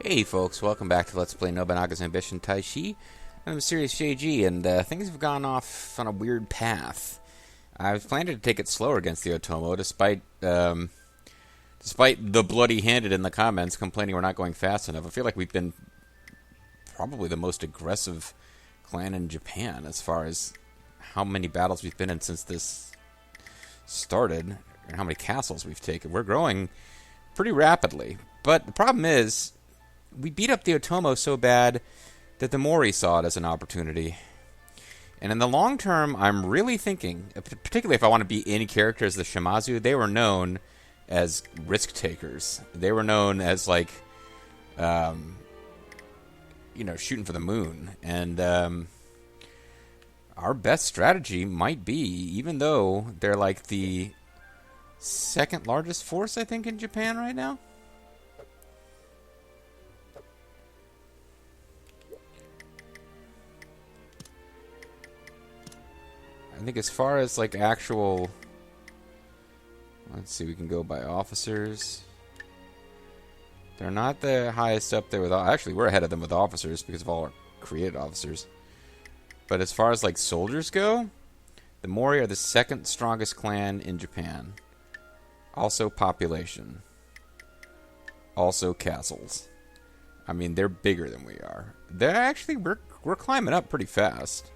Hey folks, welcome back to Let's Play Nobunaga's Ambition Taishi. I'm Serious JG, and things have gone off on a weird path. I was planning to take it slower against the Otomo, despite the bloody-handed in the comments complaining we're not going fast enough. I feel like we've been probably the most aggressive clan in Japan as far as how many battles we've been in since this started, and how many castles we've taken. We're growing pretty rapidly, but the problem is, we beat up the Otomo so bad that the Mori saw it as an opportunity. And in the long term, I'm really thinking, particularly if I want to be any character as the Shimazu, they were known as risk takers. They were known as, like, shooting for the moon. And our best strategy might be, even though they're like the second largest force, I think, in Japan right now. I think as far as, like, actual... Let's see, we can go by officers. They're not the highest up there with... Actually, we're ahead of them with officers because of all our created officers. But as far as, like, soldiers go, the Mori are the second strongest clan in Japan. Also population. Also castles. I mean, they're bigger than we are. They're actually... We're climbing up pretty fast.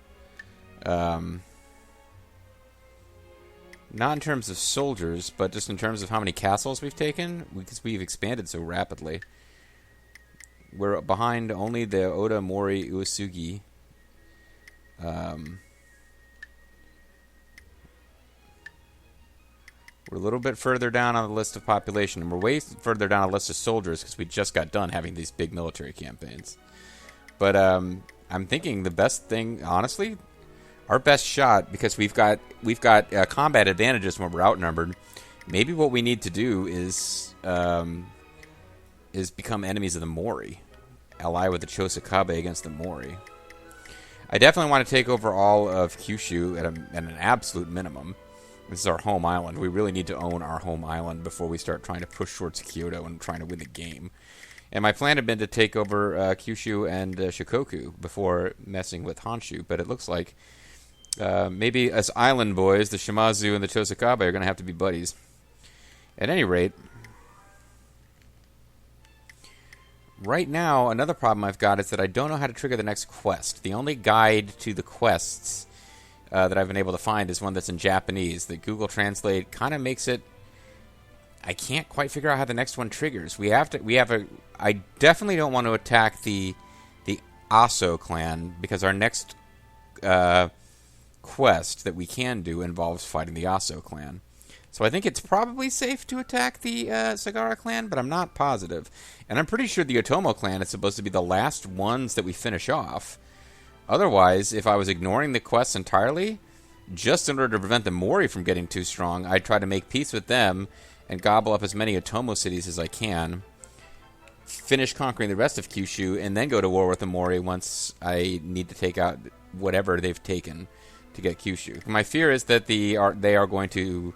Not in terms of soldiers, but just in terms of how many castles we've taken, because we've expanded so rapidly. We're behind only the Oda, Mori, Uesugi. We're a little bit further down on the list of population, and we're way further down on the list of soldiers because we just got done having these big military campaigns. But I'm thinking the best thing, honestly... Our best shot, because we've got combat advantages when we're outnumbered. Maybe what we need to do is become enemies of the Mori, ally with the Okaba against the Mori. I definitely want to take over all of Kyushu at an absolute minimum. This is our home island. We really need to own our home island before we start trying to push towards Kyoto and trying to win the game. And my plan had been to take over Kyushu and Shikoku before messing with Honshu, but it looks like maybe as island boys, the Shimazu and the Okaba are going to have to be buddies. At any rate, right now, another problem I've got is that I don't know how to trigger the next quest. The only guide to the quests that I've been able to find is one that's in Japanese. The Google Translate kind of makes it... I can't quite figure out how the next one triggers. I definitely don't want to attack the Aso clan, because our next... quest that we can do involves fighting the Aso clan. So I think it's probably safe to attack the Sagara clan, but I'm not positive. And I'm pretty sure the Otomo clan is supposed to be the last ones that we finish off. Otherwise, if I was ignoring the quests entirely, just in order to prevent the Mori from getting too strong, I'd try to make peace with them and gobble up as many Otomo cities as I can, finish conquering the rest of Kyushu, and then go to war with the Mori once I need to take out whatever they've taken to get Kyushu. My fear is that they are going to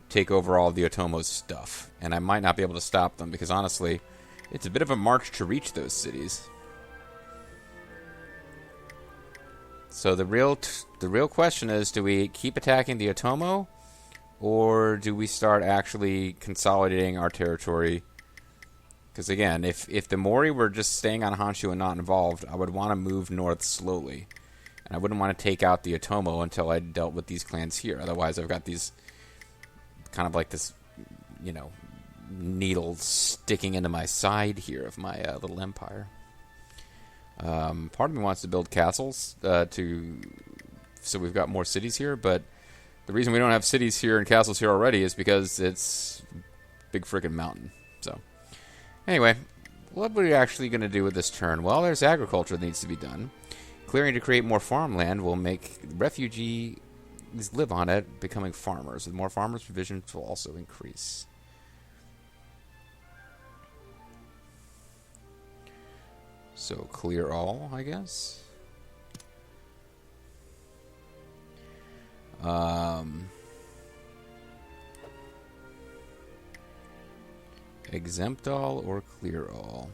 take over all of the Otomo's stuff, and I might not be able to stop them, because honestly, it's a bit of a march to reach those cities. So the real question is, do we keep attacking the Otomo, or do we start actually consolidating our territory? Because again, if the Mori were just staying on Honshu and not involved, I would want to move north slowly. And I wouldn't want to take out the Otomo until I dealt with these clans here. Otherwise, I've got these kind of like this, needle sticking into my side here of my little empire. Part of me wants to build castles so we've got more cities here, but the reason we don't have cities here and castles here already is because it's a big freaking mountain. So, anyway, what are we actually going to do with this turn? Well, there's agriculture that needs to be done. Clearing to create more farmland will make refugees live on it, becoming farmers. With more farmers, provisions will also increase. So clear all, I guess. Exempt all or clear all?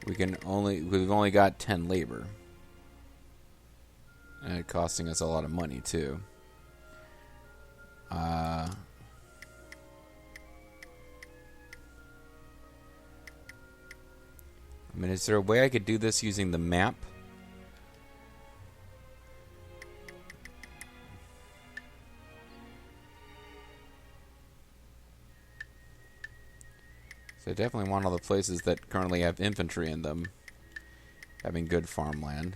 we've only got 10 labor. And it's costing us a lot of money, too. I mean, is there a way I could do this using the map? So I definitely want all the places that currently have infantry in them having good farmland.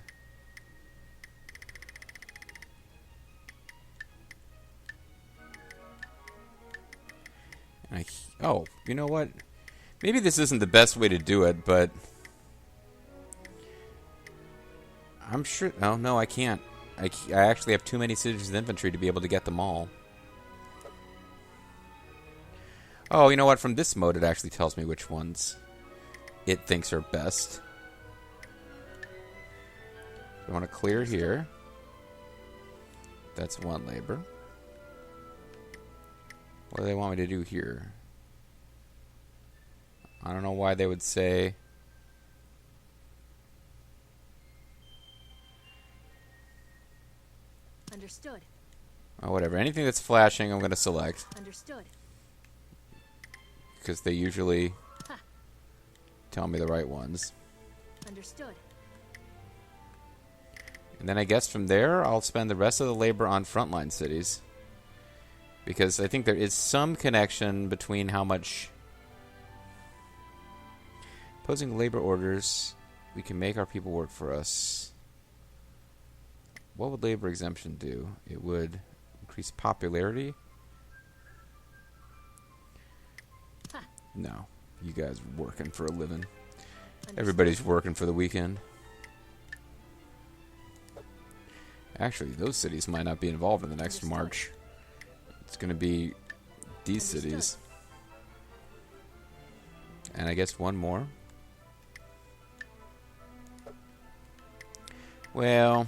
Oh, you know what? Maybe this isn't the best way to do it, but I'm sure... Oh, no, I can't. I actually have too many cities of infantry to be able to get them all. Oh, you know what? From this mode, it actually tells me which ones it thinks are best. I want to clear here. That's one labor. What do they want me to do here? I don't know why they would say... Understood. Oh, whatever. Anything that's flashing, I'm going to select. Understood. Because they usually tell me the right ones. Understood. And then I guess from there, I'll spend the rest of the labor on frontline cities. Because I think there is some connection between how much... Opposing labor orders, we can make our people work for us. What would labor exemption do? It would increase popularity? No. You guys are working for a living. Everybody's working for the weekend. Actually, those cities might not be involved in the next march. It's going to be these cities. And I guess one more. Well...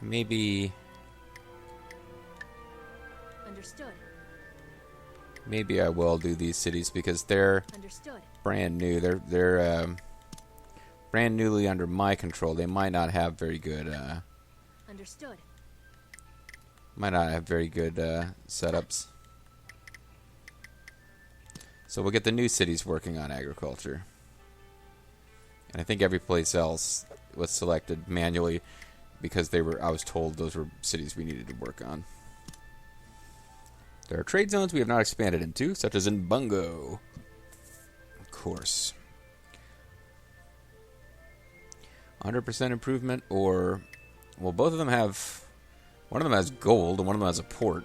Maybe... Understood. Maybe I will do these cities because they're brand new. They're brand newly under my control. They might not have very good Understood. Might not have very good setups. So we'll get the new cities working on agriculture. And I think every place else was selected manually because I was told those were cities we needed to work on. There are trade zones we have not expanded into, such as in Bungo. Of course. 100% improvement, or... Well, both of them have... One of them has gold, and one of them has a port.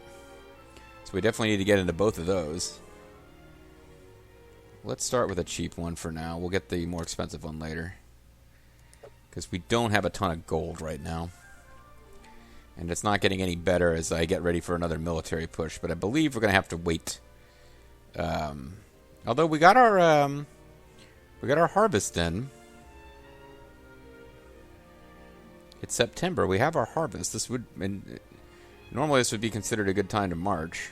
So we definitely need to get into both of those. Let's start with a cheap one for now. We'll get the more expensive one later. Because we don't have a ton of gold right now. And it's not getting any better as I get ready for another military push. But I believe we're going to have to wait. Although we got our harvest in. It's September. We have our harvest. Normally this would be considered a good time to march.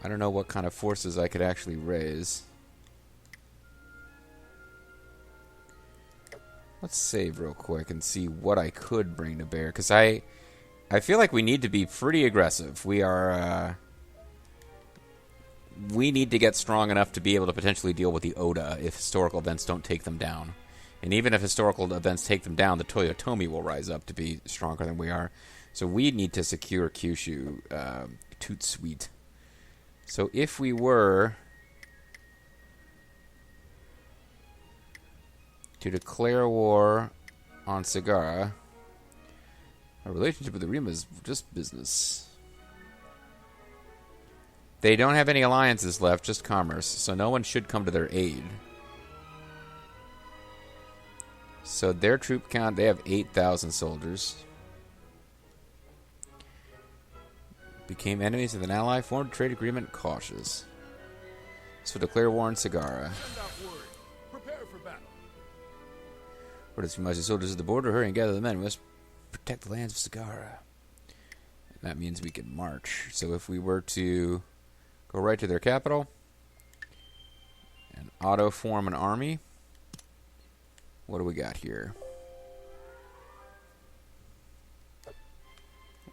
I don't know what kind of forces I could actually raise. Let's save real quick and see what I could bring to bear. Because I feel like we need to be pretty aggressive. We need to get strong enough to be able to potentially deal with the Oda if historical events don't take them down. And even if historical events take them down, the Toyotomi will rise up to be stronger than we are. So we need to secure Kyushu toot sweet. So if we were to declare war on Sagara, our relationship with the Rima is just business. They don't have any alliances left, just commerce, so no one should come to their aid. So their troop count, they have 8,000 soldiers. Became enemies of an ally, formed a trade agreement, cautious. So declare war on Sagara. Prepare for battle. Orders from mighty soldiers at the border, hurry and gather the men. We must protect the lands of Sagara. That means we can march. So if we were to go right to their capital and auto-form an army, what do we got here?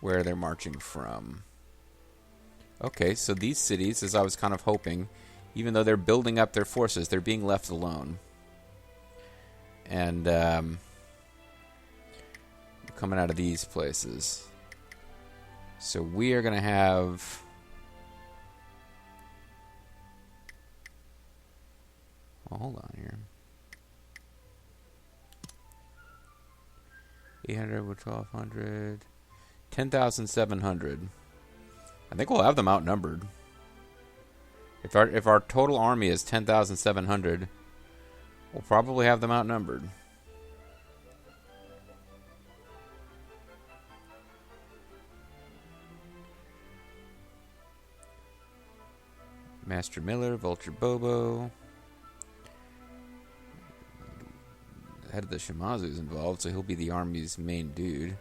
Where they're marching from. Okay, so these cities, as I was kind of hoping, even though they're building up their forces, they're being left alone. And coming out of these places. So we are going to have... Well, hold on here. 800 with 1,200. 10,700. I think we'll have them outnumbered. If our total army is 10,700, we'll probably have them outnumbered. Master Miller, Vulture Bobo. The head of the Shimazu's involved, so he'll be the army's main dude.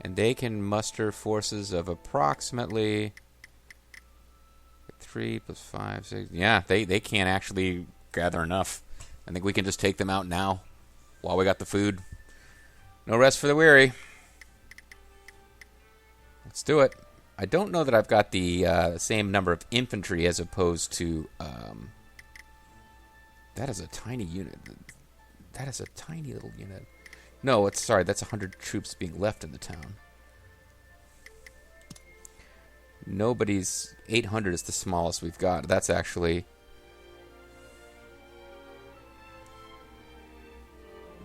And they can muster forces of approximately 3 plus 5, 6. Yeah, they can't actually gather enough. I think we can just take them out now while we got the food. No rest for the weary. Let's do it. I don't know that I've got the same number of infantry as opposed to... that is a tiny unit. That is a tiny little unit. No, sorry, that's 100 troops being left in the town. Nobody's... 800 is the smallest we've got. That's actually...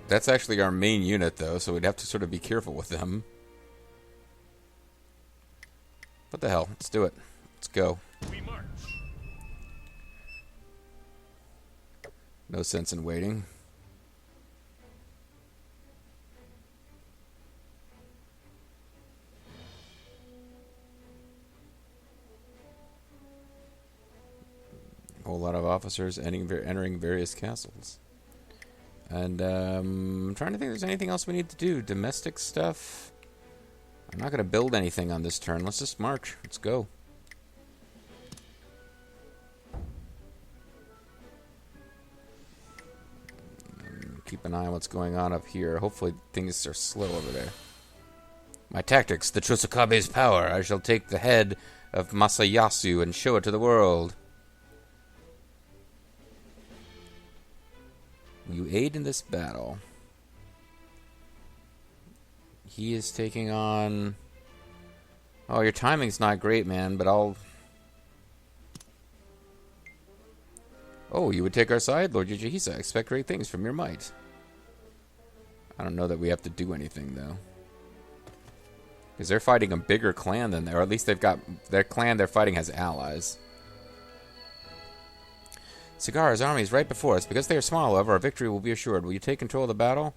That's actually our main unit, though, so we'd have to sort of be careful with them. What the hell? Let's do it. Let's go. We march. No sense in waiting. A whole lot of officers entering various castles. And I'm trying to think if there's anything else we need to do. Domestic stuff. I'm not going to build anything on this turn. Let's just march. Let's go. Keep an eye on what's going on up here. Hopefully things are slow over there. My tactics, the Chosakabe's power. I shall take the head of Masayasu and show it to the world. You aid in this battle. He is taking on... Oh, your timing's not great, man, but I'll... Oh, you would take our side, Lord Yujihisa. I expect great things from your might. I don't know that we have to do anything, though. Because they're fighting a bigger clan than... Or at least they've got... Their clan they're fighting has allies. Sagara's army is right before us. Because they are small, however, our victory will be assured. Will you take control of the battle?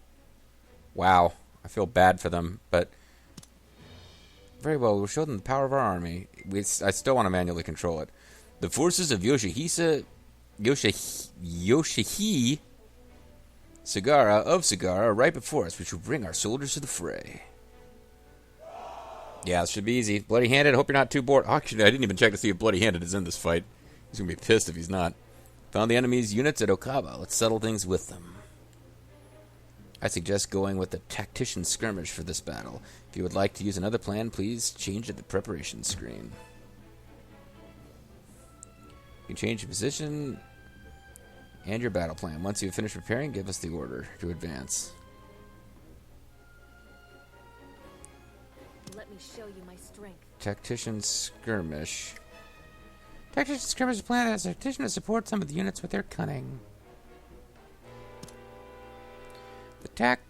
Wow. I feel bad for them, but... Very well, we'll show them the power of our army. I still want to manually control it. The forces of Yoshihisa... Yoshihi... Sagara of Sagara are right before us. We shall bring our soldiers to the fray. Yeah, this should be easy. Bloody-handed, hope you're not too bored. Actually, I didn't even check to see if bloody-handed is in this fight. He's going to be pissed if he's not. Found the enemy's units at Okaba. Let's settle things with them. I suggest going with the tactician skirmish for this battle. If you would like to use another plan, please change at the preparation screen. You can change your position and your battle plan. Once you've finished preparing, give us the order to advance. Let me show you my strength. Tactician skirmish. Tactician skirmish is planned as a tactician to support some of the units with their cunning. The tact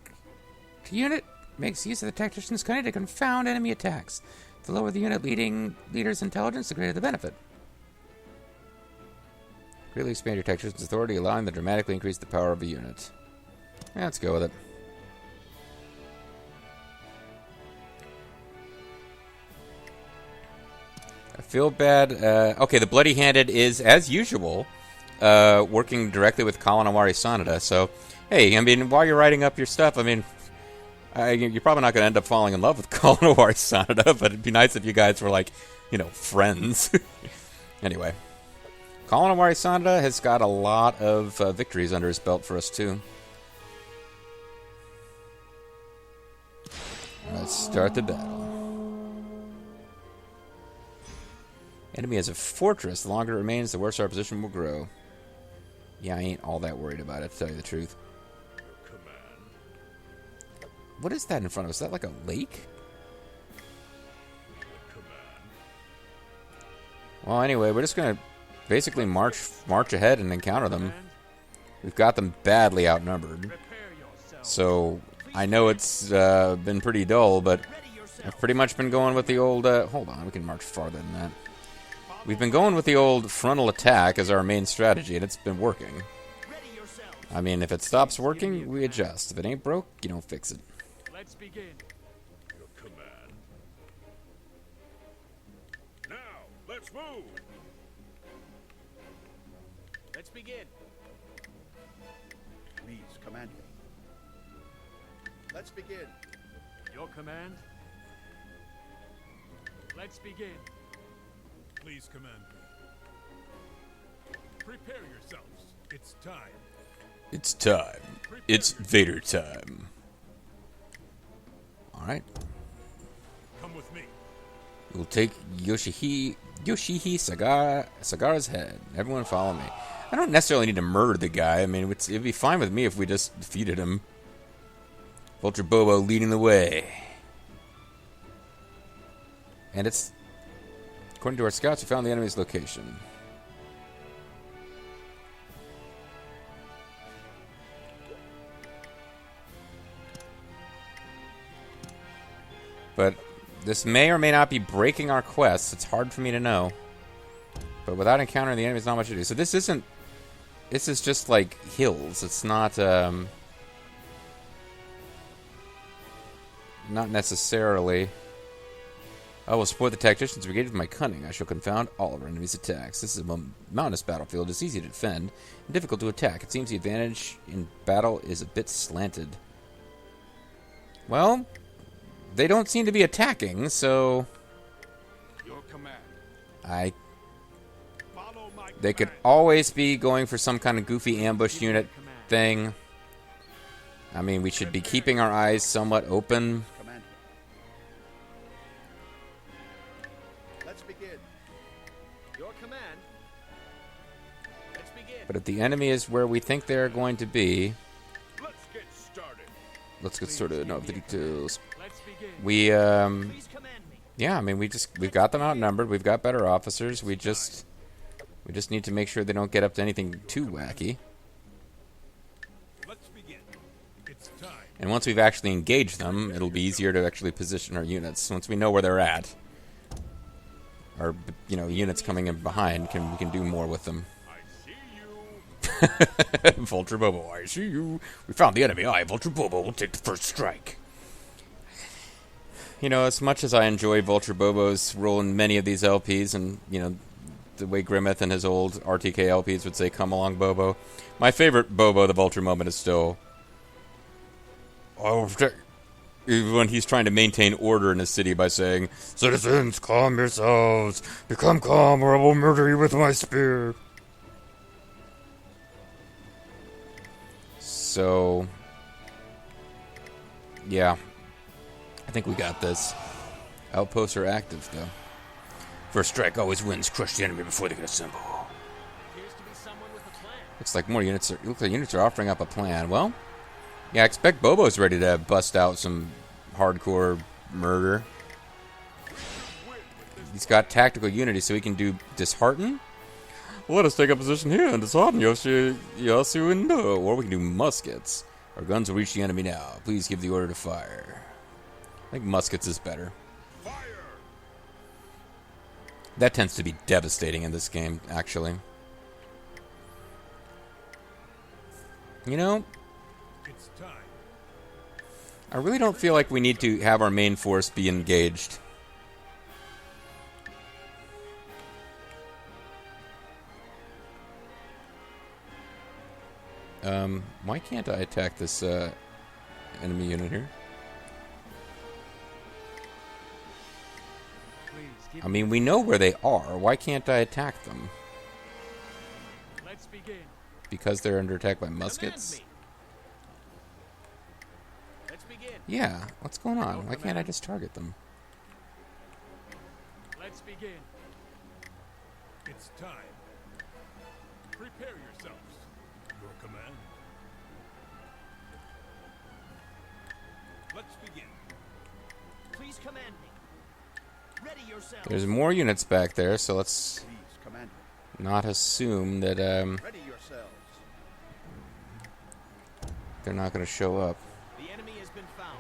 unit makes use of the tactician's cunning to confound enemy attacks. The lower the unit leader's intelligence, the greater the benefit. Greatly expand your tactician's authority, allowing them to dramatically increase the power of a unit. Yeah, let's go with it. I feel bad. Okay, the bloody-handed is, as usual, working directly with Kalanawari Sanada. So, hey, I mean, while you're writing up your stuff, I mean, you're probably not going to end up falling in love with Kalanawari Sanada, but it'd be nice if you guys were like, you know, friends. Anyway, Kalanawari Sanada has got a lot of victories under his belt for us, too. Let's start the battle. Enemy has a fortress. The longer it remains, the worse our position will grow. Yeah, I ain't all that worried about it, to tell you the truth. What is that in front of us? Is that like a lake? Well, anyway, we're just going to basically march ahead and encounter them. We've got them badly outnumbered. So, I know it's been pretty dull, but I've pretty much been going with the old... hold on, we can march farther than that. We've been going with the old frontal attack as our main strategy, and it's been working. I mean, if it stops working, we adjust. If it ain't broke, you don't fix it. Let's begin. Your command. Now, let's move. Let's begin. Please, command me. Let's begin. Your command. Let's begin. Please command me. Prepare yourselves. It's time. It's time. It's Vader time. Alright. Come with me. We'll take Yoshihi Sagara's head. Everyone follow me. I don't necessarily need to murder the guy. I mean, it'd be fine with me if we just defeated him. Vulture Bobo leading the way. And it's... According to our scouts, we found the enemy's location. But this may or may not be breaking our quests. It's hard for me to know. But without encountering the enemy, there's not much to do. So this isn't... This is just like hills. It's not... Not necessarily... I will support the tacticians brigade with my cunning. I shall confound all of our enemies' attacks. This is a mountainous battlefield. It's easy to defend and difficult to attack. It seems the advantage in battle is a bit slanted. Well, they don't seem to be attacking, so... Your command. Follow my They could always be going for some kind of goofy ambush unit thing. I mean, we should be keeping our eyes somewhat open. Command me. Let's begin. Your command. Let's begin. But if the enemy is where we think they're going to be... Let's get started. Let's get started. No, the details. Let's begin. We, Please command me. yeah, I mean, we've got them outnumbered. We've got better officers. We just need to make sure they don't get up to anything too wacky. Let's begin. It's time. And once we've actually engaged them, it'll be easier to actually position our units. Once we know where they're at, our, units coming in behind, we can do more with them. I see you. Vulture Bobo, I see you. We found the enemy. I, Vulture Bobo, will take the first strike. As much as I enjoy Vulture Bobo's role in many of these LPs, and, the way Grimmeth and his old RTK LPs would say, come along, Bobo. My favorite Bobo, the Vulture moment, is still... when he's trying to maintain order in his city by saying, citizens, calm yourselves. Become calm or I will murder you with my spear. So... yeah. I think we got this. Outposts are active, though. First strike always wins. Crush the enemy before they can assemble. Appears to be someone with a plan. Looks like more units are... Looks like units are offering up a plan. Well, yeah, I expect Bobo's ready to bust out some hardcore murder. He's got tactical unity, so he can do dishearten. Let us take a position here and dishearten Yasu and No. Or we can do muskets. Our guns will reach the enemy now. Please give the order to fire. I think muskets is better. Fire! That tends to be devastating in this game, actually. It's time. I really don't feel like we need to have our main force be engaged. Why can't I attack this enemy unit here? Please keep I mean, we know where they are. Why can't I attack them? Let's begin. Because they're under attack by Command muskets? me. Let's begin. Yeah, what's going on? Why can't I just target them? Let's begin. It's time. Prepare yourselves. Your command. Let's begin. Please command me. Ready yourself. There's more units back there, so let's Please, Commander. not assume that Ready yourselves. they're not going to show up. The enemy has been found.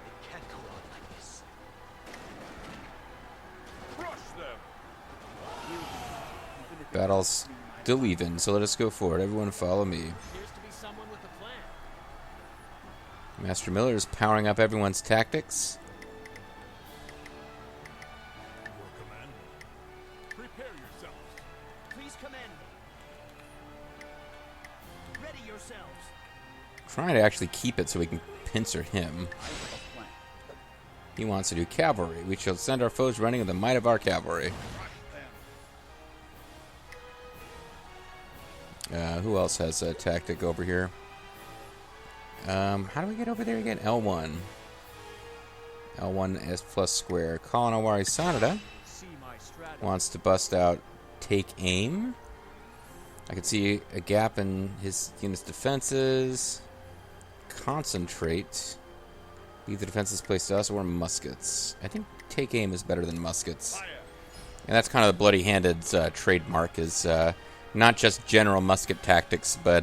It can't go on like this. Crush them. Battle's still even, so let us go forward. Everyone follow me. Appears to be someone with a plan. Master Miller is powering up everyone's tactics. Your command. Prepare yourselves. Please command me. Ready yourselves. Trying to actually keep it so we can pincer him. I have a plan. He wants to do cavalry. We shall send our foes running with the might of our cavalry. Who else has a tactic over here? How do we get over there again? L1. L1 is plus square. Kalanawari Sanada See my strategy. wants to bust out take aim. I can see a gap in his unit's defenses. Concentrate. Leave the defenses placed to us or muskets. I think take aim is better than muskets. Fire. And that's kind of the bloody-handed trademark is not just general musket tactics, but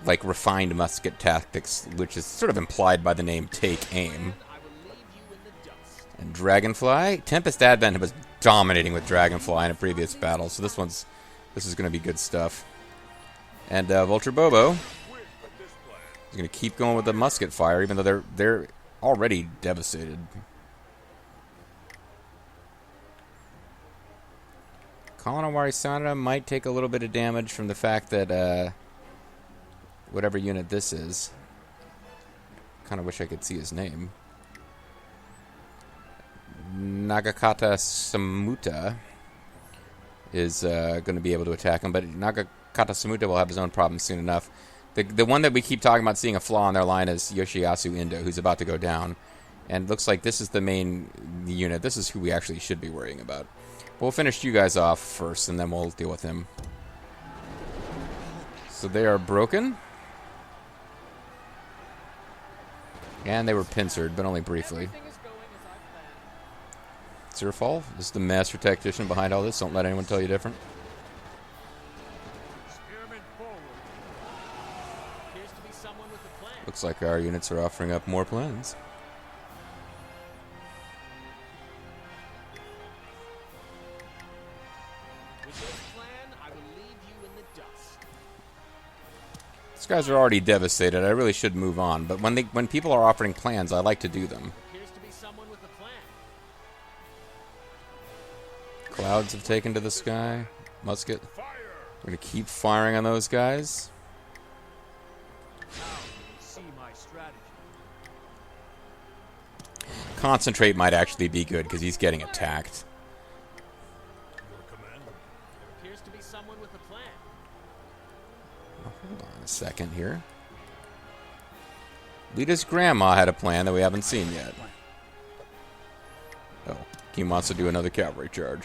like refined musket tactics, which is sort of implied by the name take aim. I will leave you in the dust. And Dragonfly. Tempest Advent was dominating with Dragonfly in a previous battle, so this is going to be good stuff. And Vulture Bobo Win with this plan. is going to keep going with the musket fire, even though they're already devastated. Kalanawari Sanada might take a little bit of damage from the fact that whatever unit this is. Kind of wish I could see his name. Nagakata Samuta is going to be able to attack him, but Nagakata Samuta will have his own problems soon enough. The one that we keep talking about seeing a flaw in their line is Yoshiyasu Indo, who's about to go down. And it looks like this is the main unit. This is who we actually should be worrying about. We'll finish you guys off first, and then we'll deal with him. So they are broken. And they were pincered, but only briefly. Everything is going as I planned. It's your fault. This is the master tactician behind all this. Don't let anyone tell you different. Spearmen forward. Appears to be someone with a plan. Looks like our units are offering up more plans. With this plan, I will leave you in the dust. These guys are already devastated. I really should move on. But when people are offering plans, I like to do them. Appears to be someone with a plan. Clouds have taken to the sky. Musket. Fire. We're going to keep firing on those guys. See my strategy. Concentrate might actually be good because he's getting attacked. Your command. Appears to be someone with a plan. Hold on a second here. Lita's grandma had a plan that we haven't seen yet. Oh, he wants to do another cavalry charge.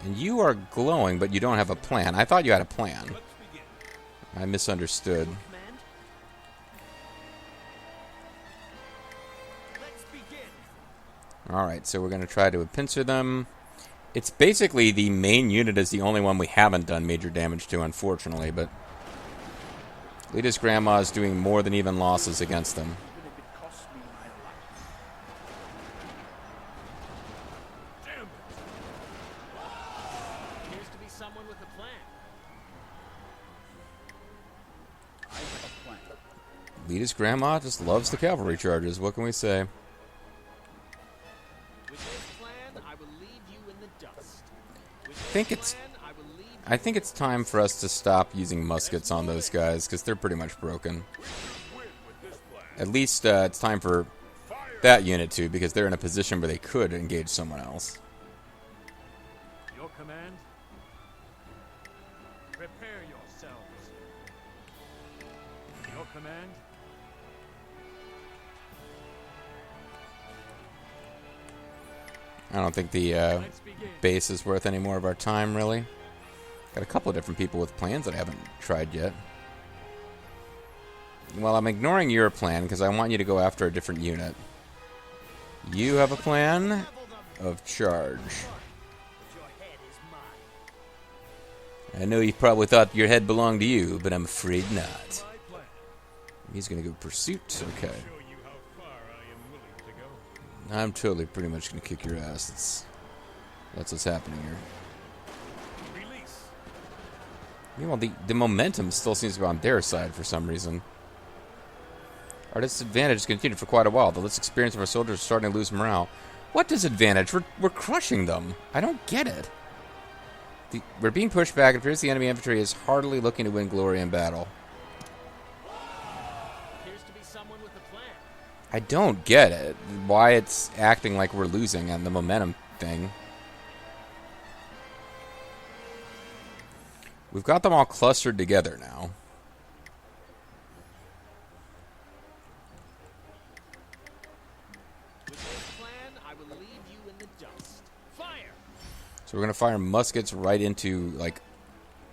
And you are glowing, but you don't have a plan. I thought you had a plan. Let's begin. I misunderstood. Command. Let's begin. Alright, so we're going to try to pincer them. It's basically the main unit is the only one we haven't done major damage to, unfortunately, but Lita's grandma is doing more than even losses against them. Even if it costs me my life. Damn it. Appears to be someone with a plan. I have a plan. Lita's grandma just loves the cavalry charges. What can we say? With this plan, I will leave you in the dust. With I think this it's plan, I think it's time for us to stop using muskets on those guys, because they're pretty much broken. At least it's time for that unit to, because they're in a position where they could engage someone else. Your command? Prepare yourselves. Your command? I don't think the Let's begin. base is worth any more of our time, really. Got a couple of different people with plans that I haven't tried yet. Well, I'm ignoring your plan because I want you to go after a different unit. You have a plan of charge. I know you probably thought your head belonged to you, but I'm afraid not. My plan. He's gonna go pursuit. Okay. Show you how far I am willing to go. I'm totally pretty much gonna kick your ass. That's what's happening here. Release. Meanwhile, the momentum still seems to be on their side for some reason. Our disadvantage has continued for quite a while. The less experience of our soldiers is starting to lose morale. What disadvantage? We're crushing them. I don't get it. We're being pushed back. It appears the enemy infantry is hardly looking to win glory in battle. Appears to be someone with a plan. I don't get it. Why it's acting like we're losing on the momentum thing. We've got them all clustered together now. With this plan, I will leave you in the dust. Fire! So we're going to fire muskets right into, like,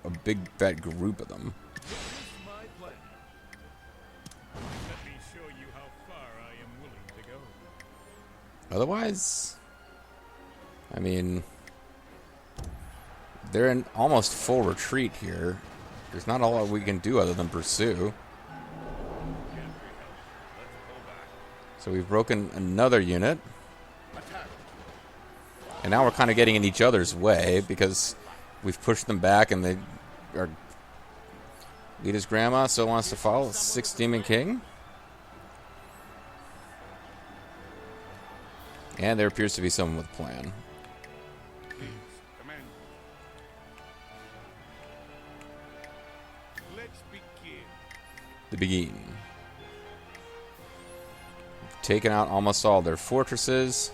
a big fat group of them. This is my plan. Let me show you how far I am willing to go. Otherwise, I mean, they're in almost full retreat here. There's not a lot we can do other than pursue. So we've broken another unit. And now we're kind of getting in each other's way because we've pushed them back and they are... Lita's grandma still wants to follow Sixth Demon King. And there appears to be someone with a plan. Command. Let's begin. The begin. We've taken out almost all their fortresses.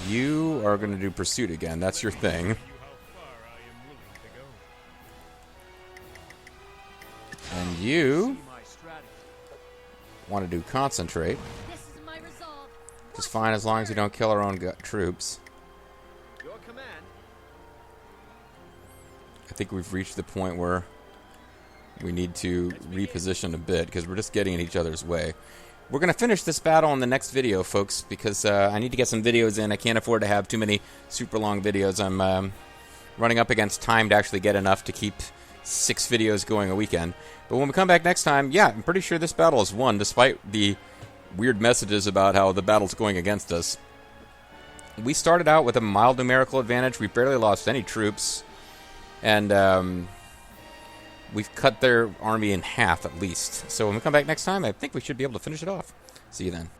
You are going to do pursuit again. That's your thing. You how far I am willing to go. And you See my strategy. want to do concentrate. This is my resolve. Just fine as long as we don't kill our own troops. Your command. I think we've reached the point where we need to reposition a bit because we're just getting in each other's way. We're going to finish this battle in the next video, folks, because I need to get some videos in. I can't afford to have too many super long videos. I'm running up against time to actually get enough to keep 6 videos going a weekend. But when we come back next time, yeah, I'm pretty sure this battle is won, despite the weird messages about how the battle's going against us. We started out with a mild numerical advantage. We barely lost any troops. And we've cut their army in half, at least. So when we come back next time, I think we should be able to finish it off. See you then.